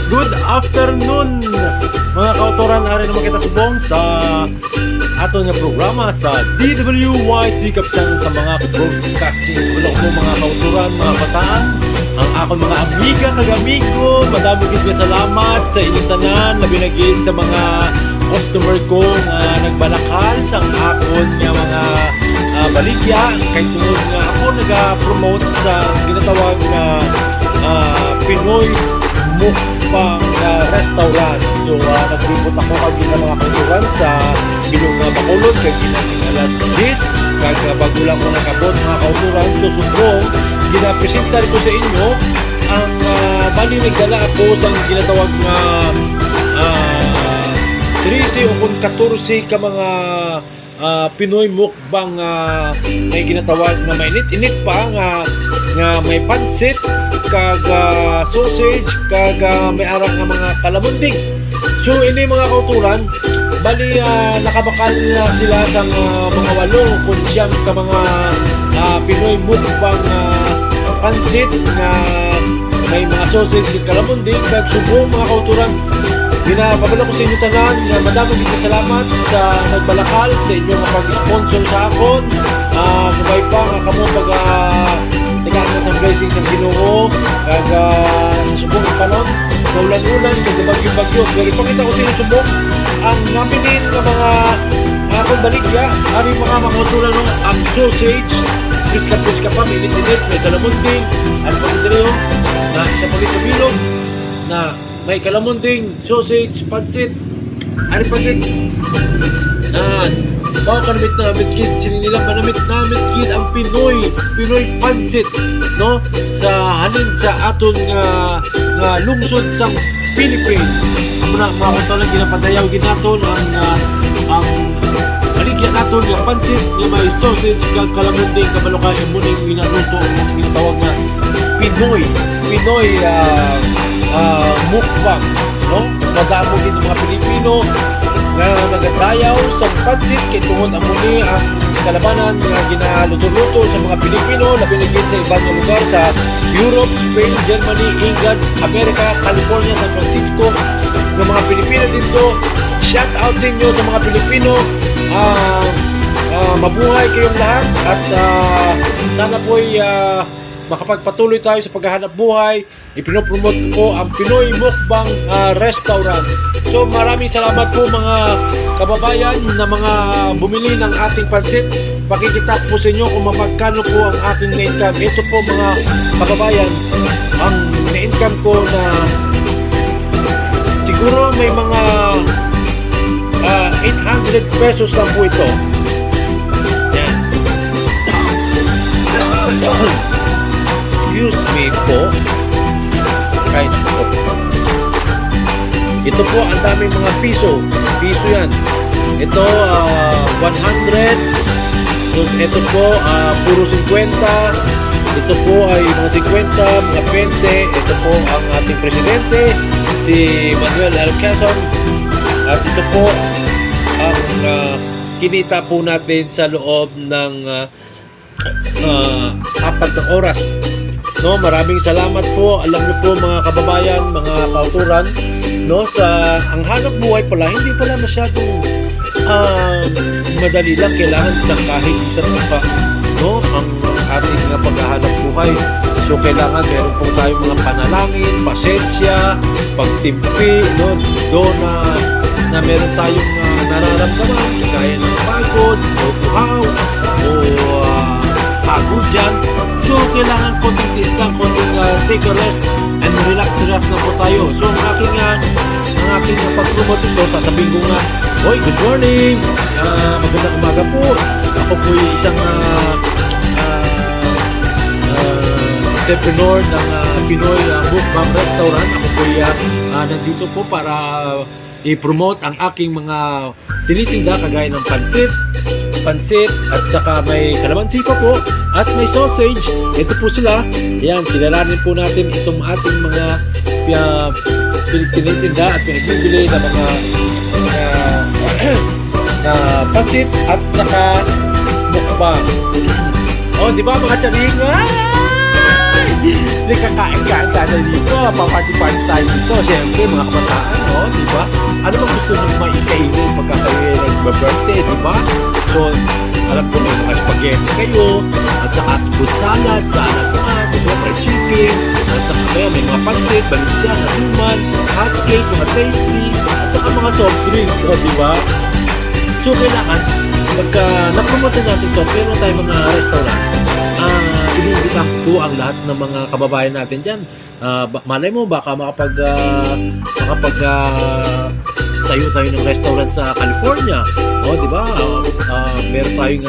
Good afternoon mga kautoran, ari naman kita subong sa ato nga programa sa DWYC Kapsan sa mga broadcasting. Wala ko mga kautoran, mga bataan, ang akong mga amiga kag-amigo, madamo gid nga salamat sa inyong tanan, labi na gid sa mga customer ko nga nagbalakal sa akon nga mga baligya kay tungod nga ako naga-promote sa ginatawag na Pinoy Mukbang Restaurant. So naglibot ako kag mga kautoran sa Bilong Bacolod kay ginasing alas 10 kag bago lang ko nakabot mga kautoran. So sumbong ginapresenta ko sa inyo ang bali nagdala ako sa ginatawag nga 13 o 14 ka mga Pinoy mukbang may ginatawag na mainit-init pa nga may pansit kag sausage kag may arang nga mga kalamunding. So ini mga kauturan, bali nakabakal na sila sa mga 8 kung siyam ka mga Pinoy mukbang pansit nga may mga sausage kag kalamunding kag subo mga kauturan. Pinababala ko sa inyo tanan nga madami dito salamat sa nagbalakal sa inyo nga pag-sponsor sa akon. Sabay pa nga kamo pag tigaan sa blessing sa Ginoo kag subong panon sa ulan-ulan kag bagyo-bagyo. Pero pakita ko sa inyo subong ang naminin nga mga akong baligya ari mga makutulan no ang sausage piska pa minit-init may kalamunding at pagdreo na isa pagkabilog na may kalamunding, sausage, pansit, ari pagit. Baka kanamit na namit kid, sinilang manamit namit kid ang Pinoy pansit, no? Sa halin sa aton nga lungsod sa Philippines. Muna mga kontolang ginapadayaw ginaton ang baligyan naton nga pansit nga may sausage kag kalamunding kabalokay muning minaluto ang ginatawag nga Pinoy mukbang, no? Madamo din mga Pilipino na nagadayaw sa pansit kay tungod ang muli ang kalabanan nga ginaluto-luto sa mga Pilipino labi na sa ibang lugar sa Europe, Spain, Germany, England, America, California, San Francisco. Ng mga Pilipino dito, shout out sa inyo sa mga Pilipino. Mabuhay kayong lahat at sana po'y makapagpatuloy tayo sa paghahanap buhay. Ipinopromote ko ang Pinoy Mukbang Restaurant. So maraming salamat po mga kababayan na mga bumili ng ating pansit. Pakikita po sa inyo kung magkano po ang ating na-income. Ito po mga kababayan, ang na-income ko na siguro may mga 800 pesos lang po ito. Yan. Excuse me po. Kahit po. Ito po ang daming mga piso yan. Ito 100. So ito po puro 50. Ito po ay mga 50, mga 20. Ito po ang ating presidente si Manuel L. Quezon. At ito po ang kinita po natin sa loob ng 4 na oras. No, maraming salamat po. Alam niyo po mga kababayan, mga kauturan, no, sa ang hanap buhay pala hindi pala masyadong madali lang, kailangan isang kahit isang pa, no, ang ating paghahanap buhay. So kailangan meron po tayong mga panalangin, pasensya, pagtimpi, no, doon na meron tayong nararamdaman kaya ng pagod o tuhaw o pagod dyan. So, kailangan konting tiis lang, konting take a rest and relax na po tayo. So, ang aking pag-promote ito, sasabihin ko nga, "Hoy, good morning! Magandang umaga po. Ako po yung isang entrepreneur ng Pinoy Mukbang Restaurant. Ako po nandito po para i-promote ang aking mga tinitinda kagaya ng pansit at saka may kalamansi pa po at may sausage. Ito po sila. Yan, kilalanin po natin itong ating mga tinitinda at pinagbibili na mga pansit at saka mukbang. Oh, di ba mga charing? Hindi kakain-kain tayo dito. Paparty-party tayo dito. Siyempre, mga kabataan, no? Diba? Ano bang gusto nyo maikainin pagka kayo nag-birthday, diba? So, alam ko may mga spaghetti kayo, at saka food salad na, diba? Fried chicken, at saka kaya may mga pansit, balusya, nasuman, hot cake, mga tasty, at saka mga soft drinks, o diba? So, kailangan, pagka napromote natin to, pero tayo mga restaurant, iniimbita ko ang lahat ng mga kababayan natin dyan. Malay mo, baka tayo ng restaurant sa California. O, di ba? Meron tayong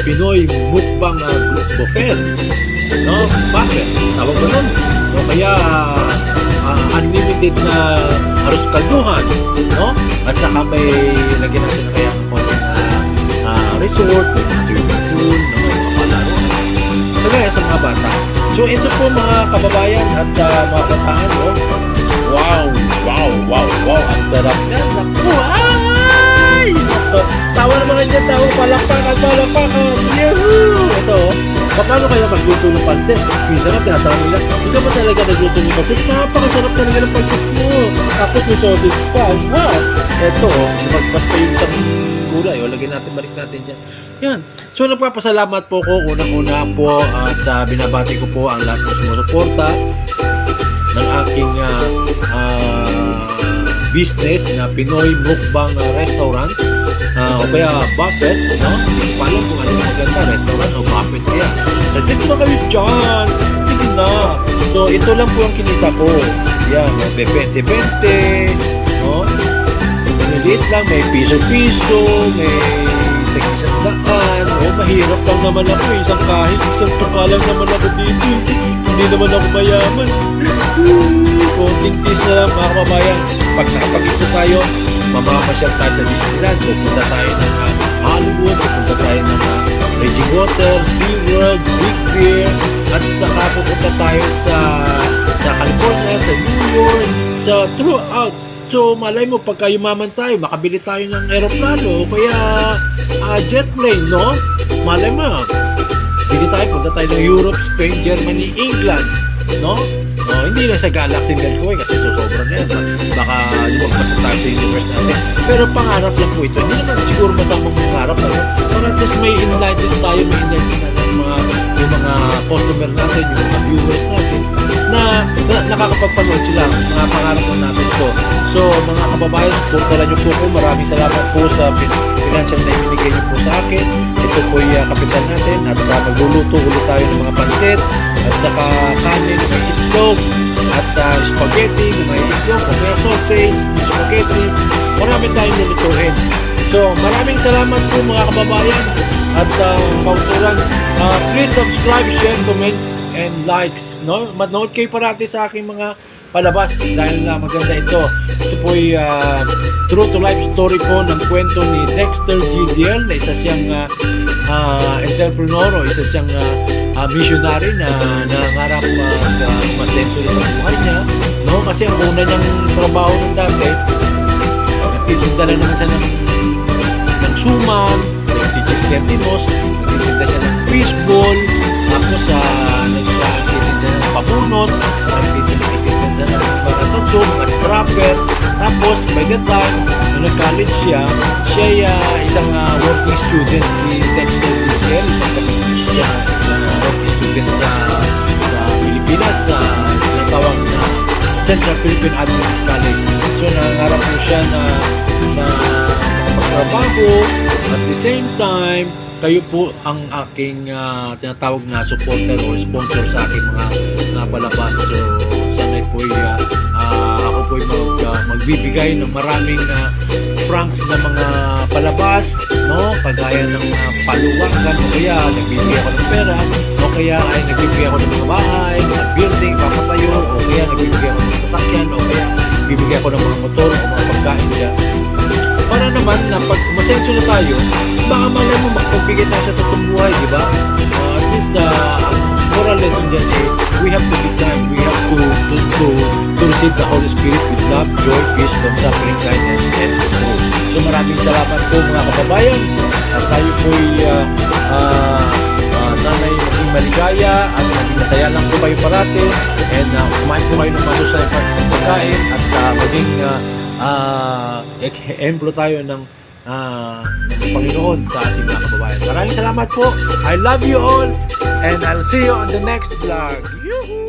Pinoy Mukbang Group Buffet. No? Bakit? Tawag ko nun. O kaya, unlimited na arroz kalduhan. No? At saka may lagyan natin na kaya ng konting resort, may mga swimming pool, no? Kagaya sa mga bata. So ito po mga kababayan at mga bataan, no? Wow! Ang sarap yan! Naku! Ay! Tawa naman nga dyan, tawa! Palakpakan! Yahoo! Ito, paano kaya magluto ng pansit? Minsan nga tinatawa nila, hindi ka ba talaga nagluto ng pansit? Napakasarap talaga ng pansit mo! Tapos may sausage pa! Wow! Ito, magpas pa yung isang gulay. O, lagyan natin, balik natin dyan. Yan. So, nagpapasalamat po ko unang-una po at binabati ko po ang lahat ng sumusuporta ng aking business na Pinoy Mukbang Restaurant o kaya buffet, no? Hindi ko pa alam kung ano yung maganda, restaurant o buffet kaya. Suggest mo kami dyan! Sige na! So, ito lang po ang kinita ko. Yan, may 20-20, no? Maliit lang, may piso-piso, may isang daan. Mahirap lang naman ako. Isang kahit, isang tuka lang naman ako dito. Hindi naman ako mayaman. Konting tis na lang mga kababayan. Pag nakapag-ito tayo, mamamasyal tayo sa Disneyland. Pupunta tayo ng Hollywood, pupunta tayo ng Raging Water, SeaWorld, Big Bear, at saka pupunta tayo sa California, sa New York, sa throughout. So, malay mo, pagka yumaman tayo, makabili tayo ng aeroplano o kaya jet plane, no? Malay mo, bili tayo, punta tayo ng Europe, Spain, Germany, England, no? Hindi na sa Galaxy Milky kasi sosobra na yan. Baka lumagpas na tayo sa universe natin. Pero pangarap lang po ito. Hindi naman siguro masamang pangarap. Para at least may enlighten tayo, may enlighten natin yung mga customer natin, yung mga viewers natin, na nakakapagpanood sila. Mga pangarap lang natin ito. So, mga kababayan, supportaran niyo po ko. Maraming salamat po sa financial na ibinigay niyo po sa akin. Ito po yung kapital natin at magluluto ulit tayo ng mga pansit at saka kanin, may itlog at spaghetti, may itlog, may sausage, may spaghetti. Marami tayong lulutuin. So, maraming salamat po mga kababayan at kautulan. Please subscribe, share, comments, and likes. No? Manood kayo parati sa aking mga palabas dahil maganda ito. Ito po ay true to life story po ng kwento ni Dexter GDL na isa siyang entrepreneur o isa siyang missionary na nangarap masenso sa buhay niya, no? Kasi ang una niyang trabaho ng dati, nagtitinda lang naman siya ng suman, nagtitinda siya sentimos, nagtitinda siya ng fishball, tapos nagtitinda ng pabunot, nagtitinda ng mga tanso, mga strapper. Tapos by the time nung nag-college siya ay isang working student, si Dexter GDL, isang working student sa Pilipinas, sa tinatawag na Central Philippine Adventist College. So nangarap po siya na magtrabaho at the same time kayo po ang aking tinatawag na supporter or sponsor sa aking mga palabas. So sana po ako po magbibigay ng maraming prank na mga palabas, no? Kagaya ng paluwagan o kaya nagbibigay ako ng pera o kaya ay nagbibigay ako ng mga bahay, mga building, papatayo o kaya nagbibigay ako ng sasakyan o kaya nagbibigay ako ng mga motor o mga pagkain dyan. Para naman na pag masenso na tayo, baka malay mo makapagbigay tayo sa totoong buhay, di ba? At least moral lesson dyan we have to be kind, we have to receive the Holy Spirit with love, joy, peace, long-suffering, kindness, and truth. So maraming salamat po mga kababayan at tayo po'y sana'y maging maligaya at maging masaya lang po kayo parati, and kumain po kayo ng mahusay pagkain at maging ehemplo tayo ng Panginoon sa ating mga kababayan. Maraming salamat po. I love you all, and I'll see you on the next vlog. Yoo-hoo!